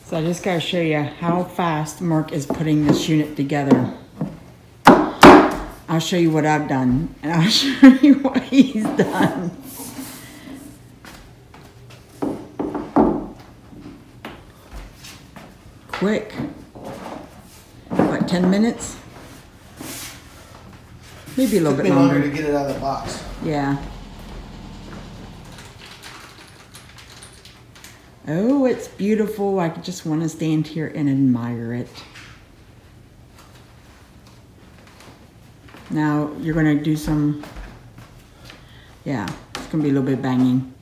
So I just gotta show you how fast Mark is putting this unit together. I'll show you what I've done, and I'll show you what he's done. Quick. What, 10 minutes? Maybe a little bit longer. To get it out of the box. Yeah. Oh, it's beautiful. I just want to stand here and admire it. Now, you're going to do some, yeah, it's going to be a little bit banging.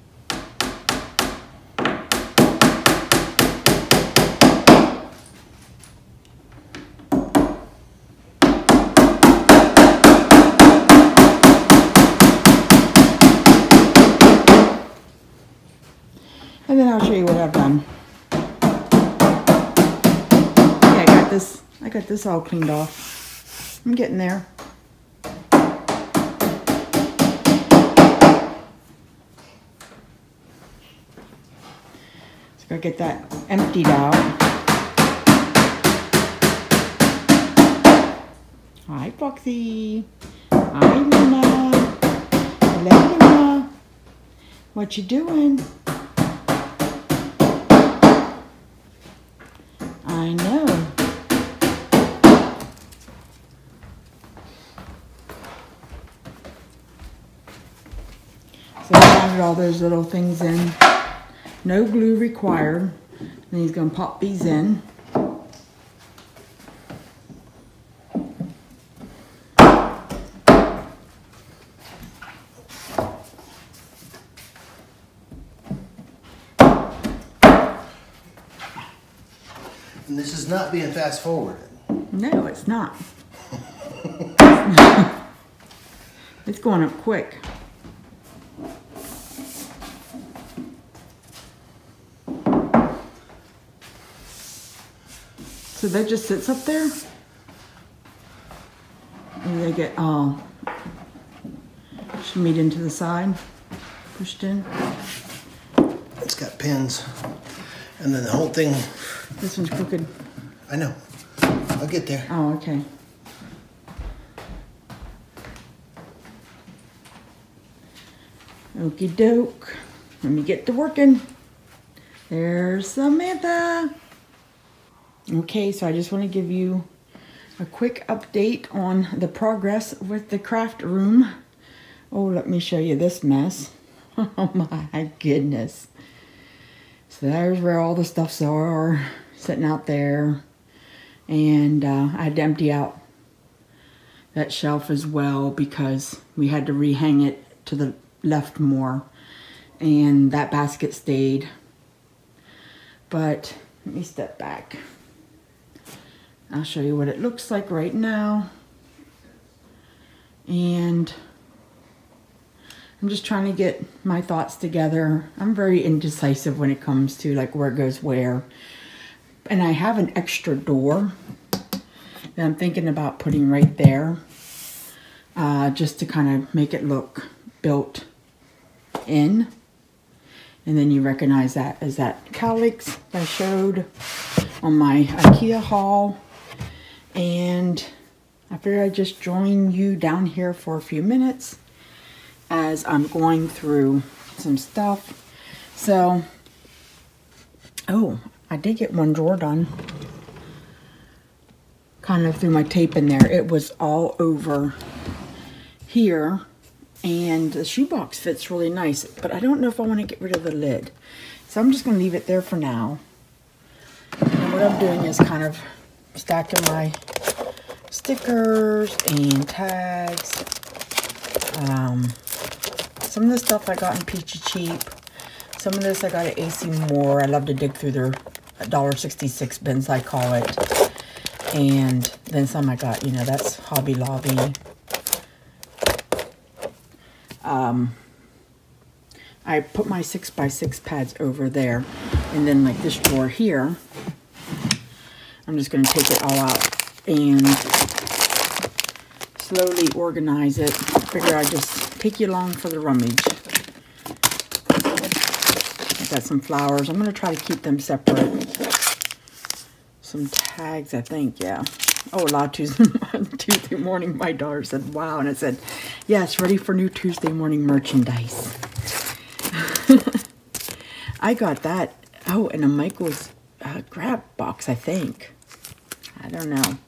And then I'll show you what I've done. Okay, I got this all cleaned off. I'm getting there. So I get that emptied out. Hi, Foxy. Hi, Luna. Hello, Luna. What you doing? I know. So I added all those little things in. No glue required. And he's going to pop these in. And this is not being fast forwarded. No, it's not. It's going up quick. So that just sits up there. And they get all shimmied into the side, pushed in. It's got pins. And then the whole thing. This one's crooked. I know. I'll get there. Oh, okay. Okie doke. Let me get to working. There's Samantha. Okay, so I just want to give you a quick update on the progress with the craft room. Oh, let me show you this mess. Oh my goodness. So there's where all the stuffs are, sitting out there. And I had to empty out that shelf as well because we had to rehang it to the left more. And that basket stayed. But let me step back. I'll show you what it looks like right now. And I'm just trying to get my thoughts together. I'm very indecisive when it comes to like where it goes where. And I have an extra door that I'm thinking about putting right there. Just to kind of make it look built in. And then you recognize that as that Kallax that I showed on my IKEA haul. And I figured I'd just join you down here for a few minutes as I'm going through some stuff. So, oh, I did get one drawer done. Kind of threw my tape in there. It was all over here. And the shoebox fits really nice. But I don't know if I want to get rid of the lid. So I'm just going to leave it there for now. And what I'm doing is kind of stacking my stickers and tags. Some of the stuff I got in Peachy Cheap. Some of this I got at AC Moore. I love to dig through their $1.66 bins, I call it. And then some I got, you know, that's Hobby Lobby. I put my 6x6 pads over there. And then like this drawer here, I'm just going to take it all out and slowly organize it. Figure I'd just take you along for the rummage. I got some flowers. I'm going to try to keep them separate. some tags, I think, yeah. Oh, a lot of Tuesday morning, my daughter said, wow. And I said, yes, ready for new Tuesday morning merchandise. I got that, oh, in a Michael's grab box, I think. I don't know.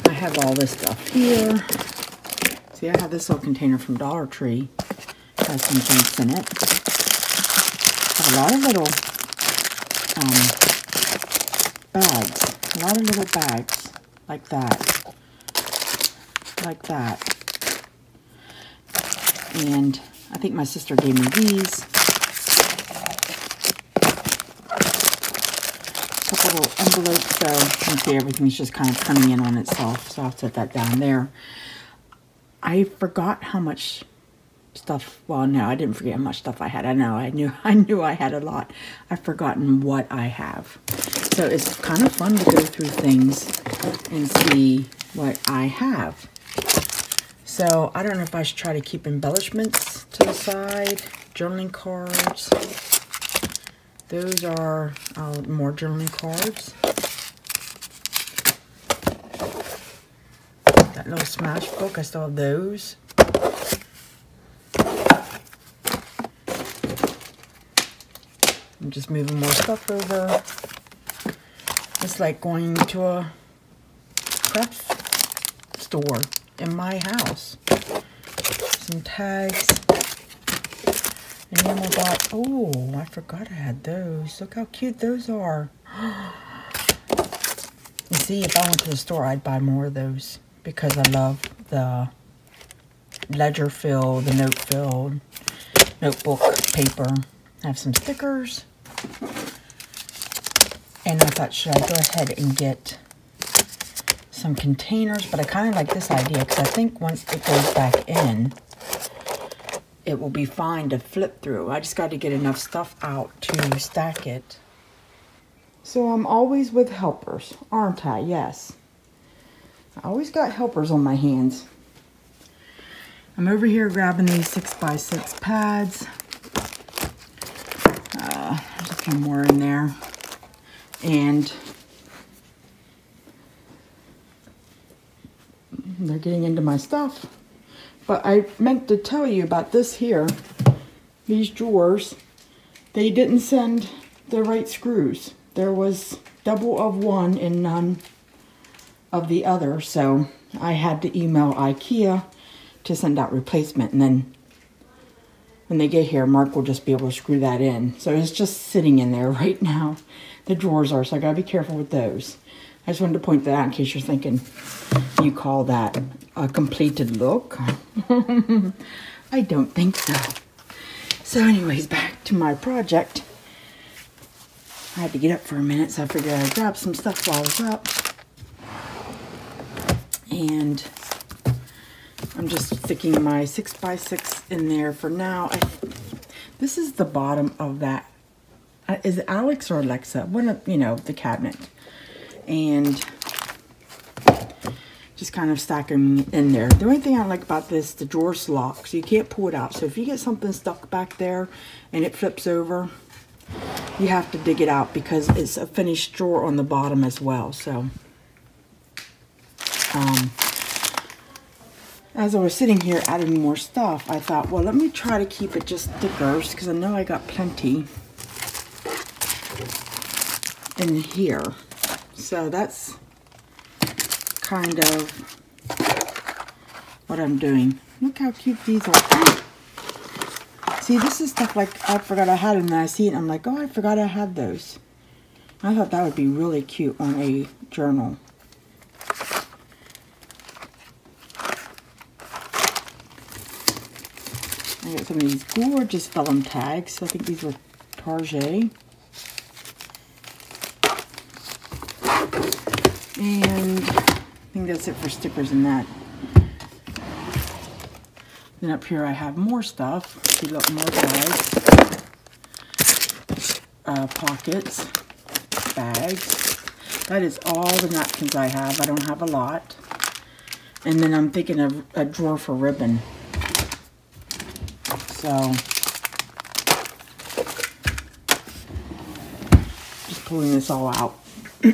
I have all this stuff here. See, I have this little container from Dollar Tree. Has some things in it. Have a lot of little bags. A lot of little bags. Like that. Like that. And I think my sister gave me these. A couple little envelopes, so you can see everything's just kind of turning in on itself. So I'll set that down there. I forgot how much stuff, well, no, I didn't forget how much stuff I had. I knew I had a lot. I've forgotten what I have. So it's kind of fun to go through things and see what I have. So I don't know if I should try to keep embellishments to the side, journaling cards. Those are more journaling cards. That little smash book, I still have those. I'm just moving more stuff over. It's like going to a craft store in my house. Some tags. Enamel dot. Oh, I forgot I had those. Look how cute those are. You see, if I went to the store, I'd buy more of those because I love the ledger fill, the note fill, notebook paper. I have some stickers. And I thought, should I go ahead and get some containers? But I kind of like this idea because I think once it goes back in, it will be fine to flip through. I just got to get enough stuff out to stack it. So I'm always with helpers, aren't I? Yes. I always got helpers on my hands. I'm over here grabbing these 6x6 pads. There's a few more in there. And they're getting into my stuff. But I meant to tell you about this here. These drawers, they didn't send the right screws. There was double of one and none of the other. So I had to email IKEA to send out replacement. And then when they get here, Mark will just be able to screw that in. So it's just sitting in there right now. The drawers are, so I gotta be careful with those. I just wanted to point that out in case you're thinking you call that a completed look. I don't think so. So anyways, back to my project. I had to get up for a minute, so I figured I'd grab some stuff while I was up. And I'm just sticking my 6x6 in there for now. This is the bottom of that. Is it Alex or Alexa? One of, you know, the cabinet. And just kind of stack them in there. The only thing I like about this, the drawer's locked, so you can't pull it out. So if you get something stuck back there and it flips over, you have to dig it out because it's a finished drawer on the bottom as well. So as I was sitting here adding more stuff, I thought, well, let me try to keep it just stickers because I know I got plenty in here. So that's kind of what I'm doing. Look how cute these are. See, this is stuff like I forgot I had them, and I see it and I'm like, oh, I forgot I had those. I thought that would be really cute on a journal. I got some of these gorgeous vellum tags. I think these were Target. And I think that's it for stickers in that. Then up here I have more stuff. See, look, more bags. Pockets. Bags. That is all the napkins I have. I don't have a lot. And then I'm thinking of a drawer for ribbon. So, just pulling this all out. So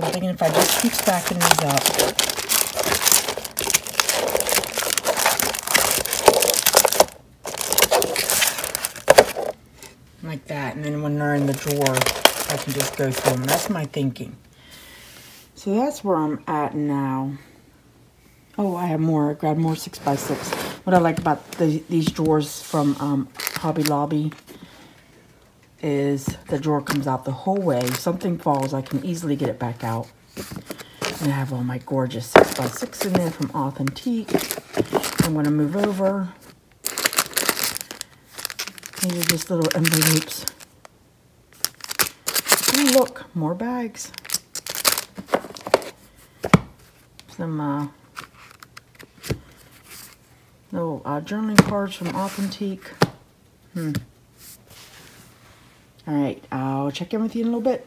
I'm thinking if I just keep stacking these up. Like that, and then when they're in the drawer, I can just go through them. That's my thinking. So that's where I'm at now. Oh, I have more. I grabbed more 6x6. What I like about these drawers from Hobby Lobby is the drawer comes out the whole way. If something falls, I can easily get it back out. And I have all my gorgeous 6x6 in there from Authentique. I'm going to move over. These are just little envelopes. Oh, look, more bags. Some little journaling cards from Authentique. All right, I'll check in with you in a little bit.